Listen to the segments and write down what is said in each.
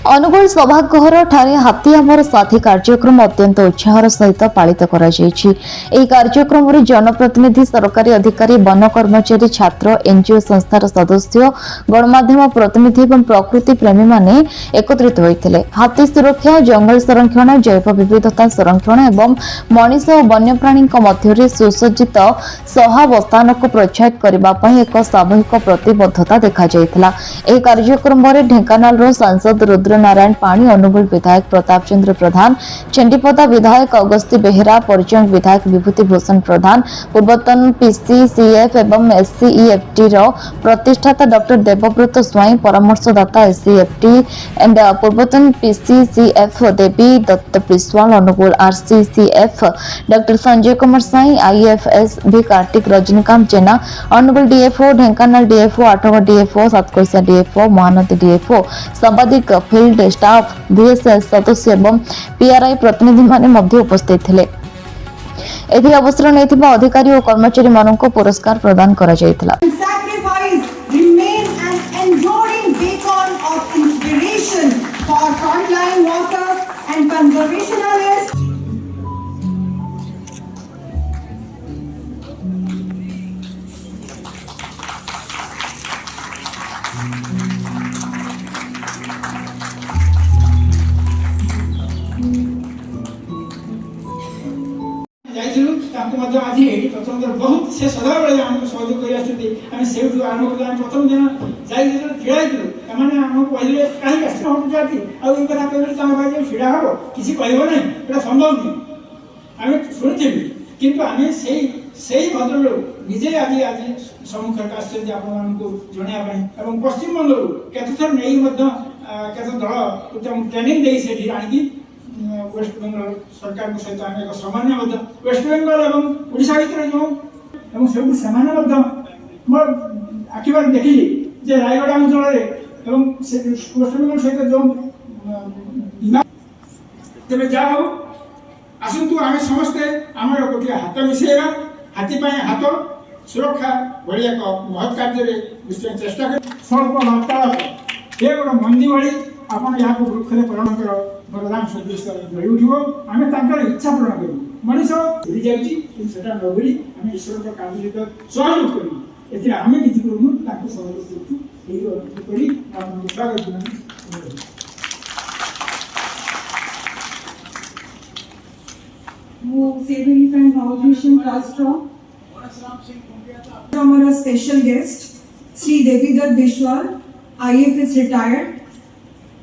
अनुगुल सभागृह ठारे हाथी आमर साथी कार्यक्रम अत्यंत उत्साहर सहित पालित कार्यक्रम में जनप्रतिनिधि सरकारी अधिकारी वन कर्मचारी छात्र एनजीओ संस्थार सदस्य गणमाध्यम प्रतिनिधि और प्रकृति प्रेमी माने एकत्रित होते हाथी सुरक्षा जंगल संरक्षण जैव विविधता संरक्षण और मनीष और वन्यप्राणी मध्य सुसज्जित सहावस्थान को प्रोत्साहित करने एक सामूहिक प्रतिबद्धता देखा कार्यक्रम में ढेंकानाल सांसद रुद्र नारायण पाणी अनुगुल विधायक प्रताप चंद्र प्रधान चंडीपदा विधायक अगस्ती बेहेरा परिचंग विधायक विभूति भूषण प्रधान पूर्वतन पीसीसीएफ एवं एससीईएफटी प्रतिष्ठाता डॉक्टर देवव्रत स्वाई परामर्शदाता एससीईएफटी एंड पूर्वतन PCCF Debi Dutt Biswal Angul RCCF doctor Sanjay Kumar Sai IFS भी Kartik Rajinikant Jena Angul DFO Dhenkanal DFO Athagarh DFO Satkosia DFO Mahanadi DFO संवादिक फील्ड स्टाफ बीएसएस सदस्य एवं पीआरआई प्रतिनिधि माने मध्य उपस्थित थे एथि अवसर नेथिबा अधिकारी और कर्मचारी माननको पुरस्कार प्रदान करा जायतिला। Sacrifice remain an enduring beacon of inspiration for frontline workers and conservationists. आज प्रथम बहुत से सदाबले आमको सहयोग कर आरंभ कर प्रथम दिन जाने आम कहले कहीं जाती आई कथा कहते ढड़ा हम किसी कहना यहाँ संभव नहीं आम शुणी किंतु आम से भद्र निजे आज आज सम्मुख आपको जनवाई पश्चिम बंगलू केतथर नहीं केत दल ट्रेनिंग दे से आनिकी वेस्ट बेंगल सरकार सहित आम एक सामान्य वेस्ट बेंगल और ओडिशा भर जो सब आखिर देखिली जे रायगढ़ अंचल वेस्ट बेंगल सहित जो तेज जा हो आसतु आम समस्ते आम गोटे हाथ मिसेगा हाथी हाथ सुरक्षा भाई एक महत् कार्य निश्चय चेष्टा कर स्वल्प वार्तालाप ये गोटे मंदी भाई आपड़ यहाँ वृक्ष परिणाम वरदान सदृश गढ़ उठ आम इच्छा पूरण करूँ मनीष भूली जाटा न भूली आम ईश्वर कार्य सहित सहयोग करूँ एम आम किसी करूँ सहयोग Our special guest, Sri Devi Dutt Biswal, IFS retired,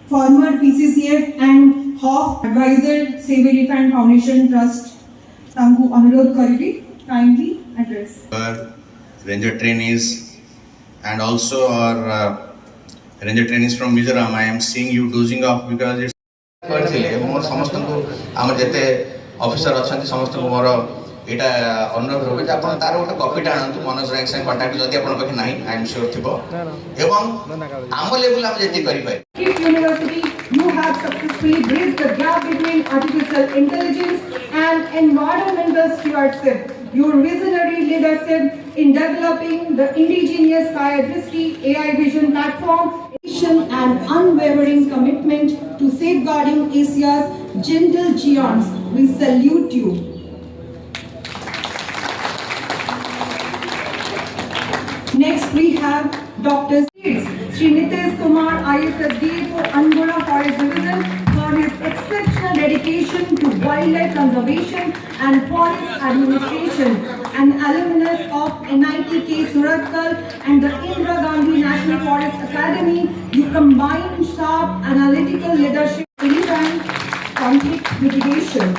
former PCCF and HOF advisor, Save Elephant Foundation Trust. Tanku Anurod Karidi, kindly address. Our ranger trainees and also our ranger trainees from Mizoram, I am seeing you dozing off because it's मोर समस्त आम जिते officer अच्छा समस्त मोर यहाँ अनुरोध रोचे आप तार गोटे कपीटा आणतु मनोज रैंक से कंटाक्ट जदि आप पाखे ना आई एम श्योर थी आम लेवल आम जी University, you have successfully bridged the gap between artificial intelligence and environmental stewardship. Your visionary leadership in developing the indigenous Kaya Drishti AI Vision platform and unwavering commitment to safeguarding Asia's gentle giants. We salute you. Next we have Dr. Sri Nitesh Kumar, IFS DFO, Angola Forest Division, for his exceptional dedication to wildlife conservation and forest administration, an alumnus of NITK Surathkal and the Indira Gandhi National Forest Academy. You combine sharp analytical leadership, elephant conflict mitigation.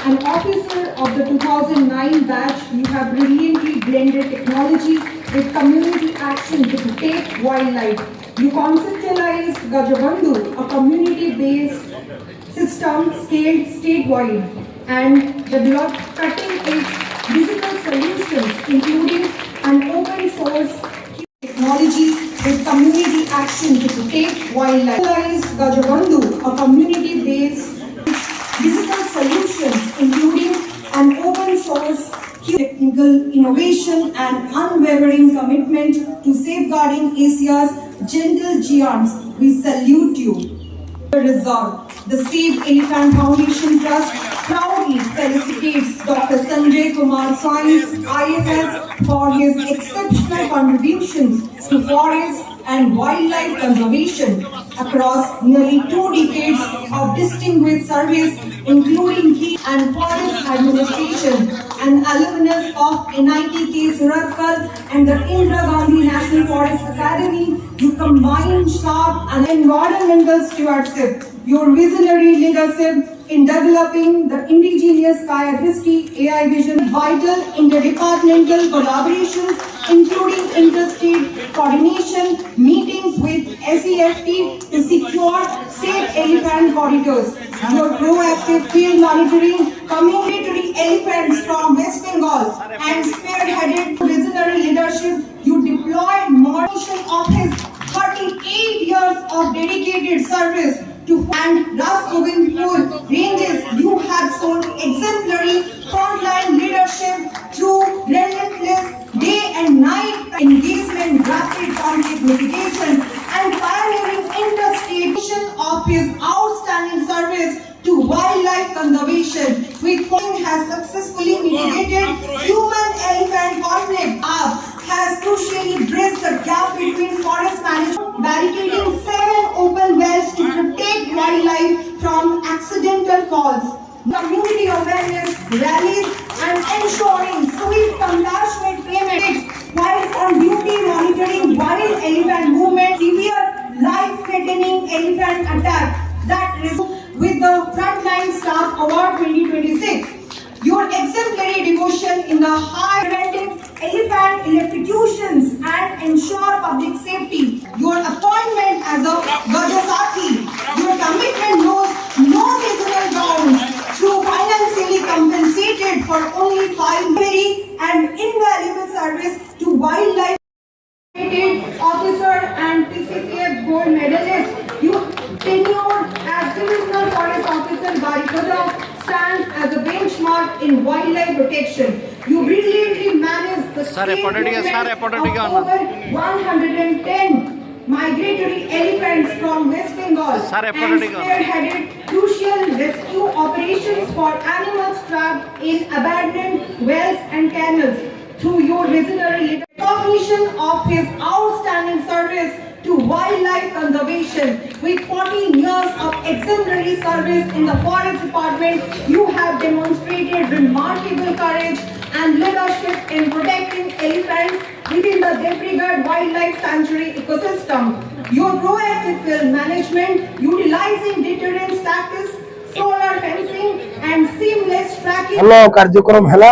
An officer of the 2009 batch, you have brilliantly blended technology with community action to protect wildlife. You conceptualized Gajabandhu, a community-based system scaled statewide, and developed cutting-edge digital solutions, including an open-source technology with community action to protect wildlife. Conceptualized Gajabandhu, a community-based digital solutions, including an open-source technical innovation and unwavering commitment to safeguarding Asia's gentle giants. We salute you. Resolve. The Save Elephant Foundation Trust proudly felicitates Dr. Sanjay Kumar Sain, IFS, for his exceptional contributions to forest and wildlife conservation across nearly 2 decades of distinguished service, including key and forest administration, an alumnus of NITK Surathkal and the Indira Gandhi National Forest Academy. You combine sharp and environmental stewardship, your visionary leadership in developing the indigenous Kaya History AI vision, vital interdepartmental collaborations, including interstate coordination, meetings with SEFT to secure safe elephant corridors. Your proactive field monitoring, community elephants from West Bengal, and spearheaded visionary leadership, you deployed moderation of his 38 years of dedicated service to and Ras Govindpur ranges. You have shown exemplary frontline leadership through relentless day and night engagement, rapid conflict mitigation, and pioneering interstate of his outstanding service to wildlife conservation, which has successfully mitigated human-elephant conflict. Has crucially bridged the gap between forest management, barricading 7 open wells to protect wildlife from accidental falls, community awareness rallies, and ensuring swift, compassionate payments while on duty monitoring wild elephant movement, severe life-threatening elephant attack that with the Frontline Staff Award 2026. Your exemplary devotion in the high preventing elephant electrocutions and ensure public safety. Your appointment as a Gajasathi, your commitment knows no seasonal bounds through financially compensated for only 5 very and invaluable service to wildlife officer and PCCF gold medalist. You tenured as divisional forest officer Barikada stands as a benchmark in wildlife protection. You brilliantly manage the state movement of over 110 migratory elephants from West Bengal and spearheaded crucial rescue operations for animals trapped in abandoned wells and canals. Through your visionary recognition of his outstanding service to wildlife conservation, with 14 years of exemplary service in the Forest Department, you have demonstrated remarkable courage and leadership in protecting elephants within the Debrigad Wildlife Sanctuary ecosystem. Your proactive field management, utilizing deterrence tactics, solar fencing, and seamless tracking. Hello, कार्यक्रम है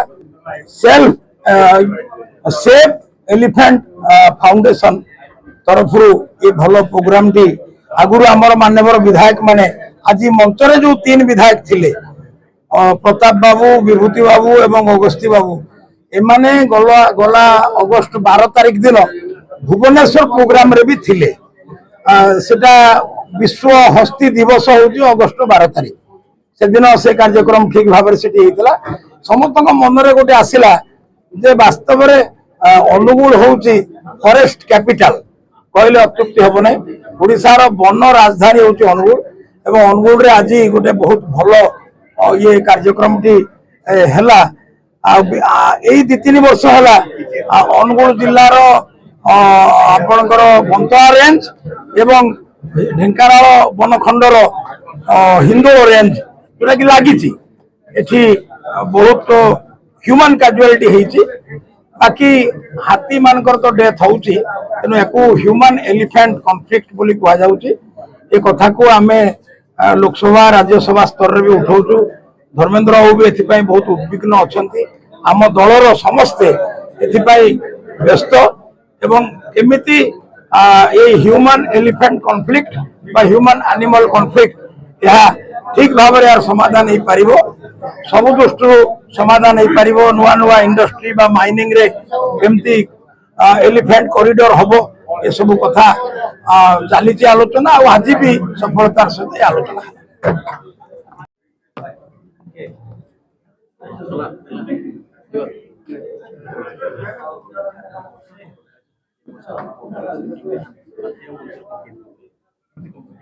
self safe elephant foundation तरफ ये भल programme T आगुरी आमर माननीय विधायक माने आज मंचरे जो 3 विधायक थिले प्रताप बाबू विभूति बाबू एवं अगस्ती बाबू एमाने गला अगस्त 12 तारिख दिन भुवनेश्वर प्रोग्राम रे भी थिले सेटा विश्व हस्ती दिवस होउची अगस्त 12 तारिख से दिन से कार्यक्रम ठीक भाव से समस्त मनरे गोटे आसला जे वास्तव में अनुगुल होउची फॉरेस्ट कैपिटल कहले अत्युक्ति हम ना ओडिशार वन राजधानी होउची अनुगुल एवं अनुगुल रे आज गोटे बहुत भलो ये कार्यक्रम टी हैला एई 2-3 वर्ष हैला अनुगुल जिल्लार आपनकर बंतवा रेंज एवं ढेंकानाल वनखंडर हिंदोल रेंज जोटा कि लगी एठी बहुत ह्यूमन कैजुअलिटी होती बाकी हाथी मानकर तो डेथ होउची तेणु याकू ह्यूमन एलिफेंट कॉन्फ्लिक्ट बोली कहा जाउची ए कथा को आमे लोकसभा राज्यसभा स्तर रे भी उठाउछु धर्मेंद्र बाबू भी एथि बहुत उद्विग्न अछंती आम दलर समस्ते एथि व्यस्त एवं एमिति ए ह्यूमन एलिफेंट कॉन्फ्लिक्ट बा ह्यूमन एनिमल कॉन्फ्लिक्ट या ठीक भाव में यार समाधान हो पारिबो सब दृष्टि समाधान हो पारिबो नुआ नुआ इंडस्ट्री बा माइनिंग रे एमती एलिफेंट कॉरिडोर हबो ए सब कथा चली आलोचना और आज भी सफलतार सहित आलोचना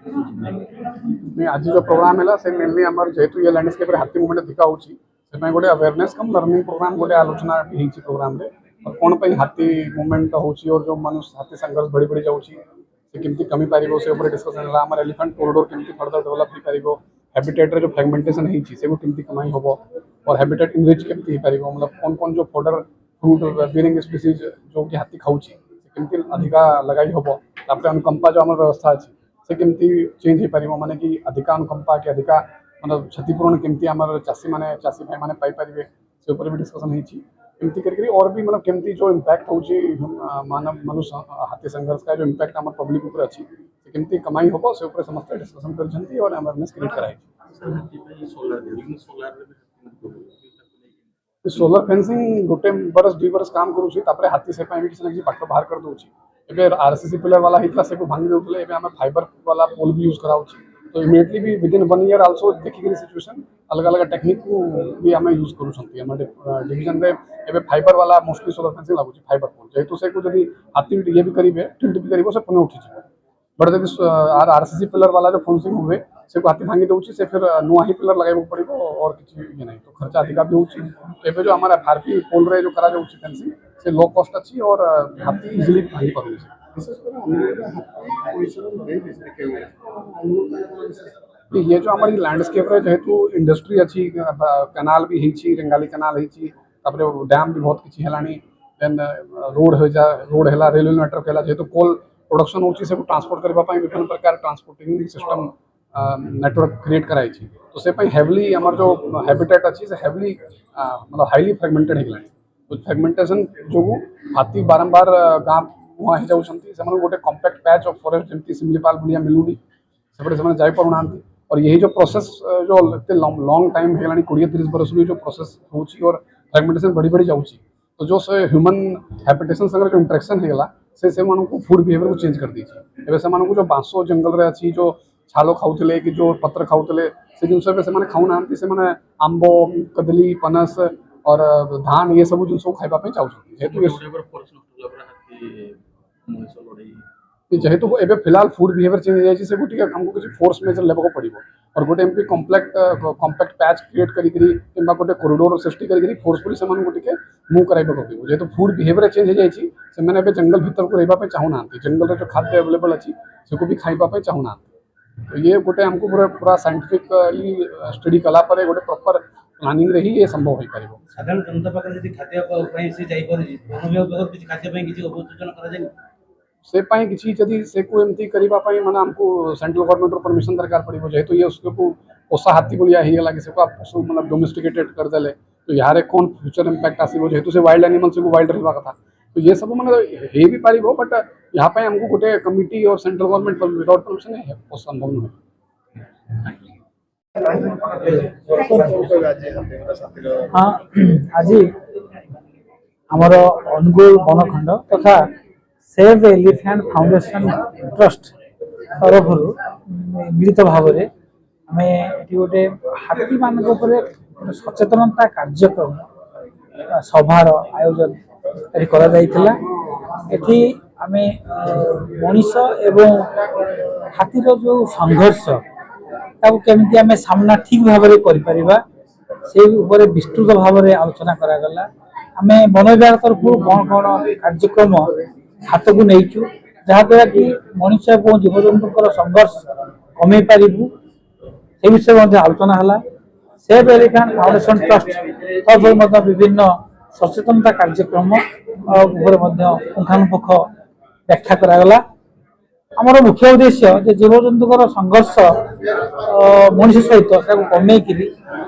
नहीं आज जो प्रोग्राम है से मेनली आमर जेहेतु ये लैंडस्केप हाथी मुवमेंट अधिका होची से गोटे अवेयरनेस कम लर्निंग प्रोग्राम गोटे आलोचना होती प्रोग्राम रे और कौन पर हाथी मुवमेंट होची और जो मनुष्य हाथी संघर्ष बढ़ी बढ़ी जाऊँगी से केमती कमी पार से डिस्कसन है आम एलिफेंट कॉरिडोर केमती फर्दर डेवलप हो पार हैबिटेट रे जो फ्रेगमेंटेशन हो केमती कमाई हम और हैबिटेट इनरिच केमती हो पार मतलब कौन कौन जो फॉडर फ्रूट बेरिंग स्पीसीज जो कि हाथी खाऊँगी केमती अधिका लगाई हम अनुकंपा जो आम व्यवस्था अच्छी से केमती चेंज हो पार माने कि अधिका अनुकंपा कि अधिका मतलब क्षतिपूरण केमती आम चाषी भाई मैंने पाइपर से भी डिस्कसन होती करके और भी मतलब केमती जो इम्पैक्ट होची मानव मनुष्य हाथी संघर्ष का जो इम्पैक्ट आम पब्लिक उपर अच्छी केमती कमाई हम से समस्त डिस्कसन कर और अवेयरनेस क्रिएट कराई सोलर फेंसिंग गोटे बरस 2 बरस काम करुँचे हाथी से किसी ना किसी पाठ बाहर कर दूसरी एवं आरसीसी पिलर वाला होता से भांगी दूसरे एवं आम फाइबर वाला पोल भी यूज कराऊँ तो इमिडिएटली भी विदिन 1 ईयर आल्सो देखिक सिचुएशन अलग अलग टेक्निक भी आम यूज करूँ डिविजन में एवं फाइबर वाला मोस्टली सोलर फेंसिंग लगुच फाइबर पोल जेहेतु से जब हाथी ये भी करेंगे टिल्ट भी करेंगे से पुनः उठी बट जब आरसीसी पिलर वाला जो फेंसिंग हुए से हाथी भांगी दूसरी से फिर नुआ ही पिलर लगे पड़ो और किसी ये नहीं तो खर्चा अधिका भी होवे जो हमारा फारपी पोल रे जो करा फेंसिंग से लो कॉस्ट अच्छी और हाथी इजिली भांगी पार ये जो हमारी लैंडस्केप रे जेहेतु इंडस्ट्री अच्छी कैनाल भी होती रेंगाली कैनाल होती डैम भी बहुत किसी है देन रोड है रेलवे नेटवर्क है जेहेतु कोल प्रोडक्शन होची से ट्रांसपोर्ट करने विभिन्न प्रकार ट्रांसपोर्टिंग सिस्टम नेटवर्क क्रिएट कराई तो से हेवली आमर जो हैबिटेट अच्छी से हेवली मतलब हाईली फ्रेगमेंटेड होगा तो फ्रेगमेंटेशन जो हाथी बारंबार गाँव वहाँ जाऊँ गोटे कम्पैक्ट पैच ऑफ फॉरेस्ट जमी सिमलीपाल भाया मिलूनी सेपटे से जापना और यही जो प्रोसेस जो लॉन्ग टाइम है 20-30 बरस जो प्रोसेस होची और फ्रेगमेंटेशन बढ़ी बढ़ी जाऊँगी तो जो से ह्यूमन हैबिटेशन संगे जो इंटरेक्शन होगा से फूड बिहेवियर को चेंज कर दीजिए एवं से जो बांस जंगल रे अच्छी जो छाल खाऊले कि जो पत्र खाऊले से जिन से खाऊना से आंब कदली पनस और धान ये सब जिन खाइबा चाहते जेहेतु एवं फिलहाल फूड बिहेवियर चेंज हो जाए हमको किसी फोर्स मेजर लेवाक पड़ो और गोटे एमपी कम्पैक्ट पैच क्रिएट करी गोटे कॉरिडोर सृष्टि करी फोर्सफुली से मूव कराइबा पड़ो जेहेतु फूड बिहेवियर चेंज हो जाए जंगल भीतर को रहा चाहूना जंगल जो खाद्य अवेलेबल अच्छी से भी खाइबा चाहूना तो ये गोटे हमको पूरा साइंटिफिकली स्टडी कला गोटे प्रॉपर प्लानिंग रे ही ये संभव हो पार साधारण जनता पाखे यदि खाद्य से खाद्य से किसी जदि से को एमती करने माने हमको सेंट्रल गवर्नमेंट रो परमिशन दरकार पड़ो जेहेतु ये उसको पोषा हाथी भाया हो गला कि आप पशु मतलब डोमेस्टिकेटेड करदे तो यहाँ कौन फ्यूचर इम्पैक्ट आसो जेहेतु से वाइल्ड एनिमल से वाइल्ड रहा कथा तो ये सब मैंने हो भी पार बट यहाँ पे हमको गोटे कमिटी और सेंट्रल गवर्नमेंट विदाउट परमिशन है संभव नुहे हाँ आज आमर अनुगुल बनखंड तथा सेव एलिफेंट फाउंडेशन ट्रस्ट तरफ मिलित भाव में आम ये गोटे हाथी मान सचेतनता कार्यक्रम सभार आयोजन एटी आम मनीष एवं हाथीर जो संघर्ष केमती आम सामना ठीक भाव में कर विस्तृत भाव में आलोचना करागला आम वन विभाग तरफ कौन कौन कार्यक्रम हाथ को नहींचु जहाद्वारा कि मनुष्य और जीवजंतुर संघर्ष कमे पारू से विषय आलोचना है सेव एलिफेंट फाउंडेशन ट्रस्ट तरफ विभिन्न सचेतनता कार्यक्रम पुंखानुपुख व्याख्या करागला आमर मुख्य उद्देश्य जीवजंतुर संघर्ष मनुष्य सहित कमे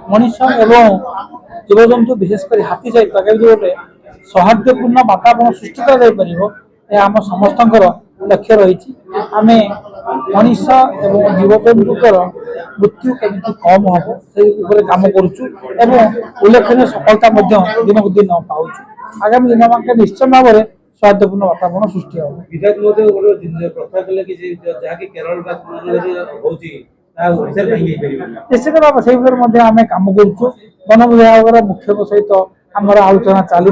मनुष्य एवं जीवजंतु विशेषकर हाथी सहित गोटे सौहार्दपूर्ण वातावरण सृष्टि आम समस्त लक्ष्य रही आम मनुष्य एवं जीवजंतुर मृत्यु केमती कम हम से कम करुचु उल्लेखनीय सफलता दिन को दिन पाऊँ आगामी दिन में निश्चय भाव में सौहार्दपूर्ण वातावरण सृष्टि हम निश्चित भाव से आम कम करुचु वन विभाग मुख्य सहित आमर आलोचना चली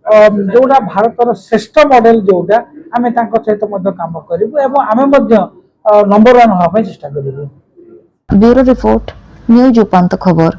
जोटा भारतर श्रेष्ठ मॉडल जोटा आम सहित कम करूँ आम नंबर 1 होगा चेष्टा करूँ। ब्यूरो रिपोर्ट न्यूज उपांत खबर।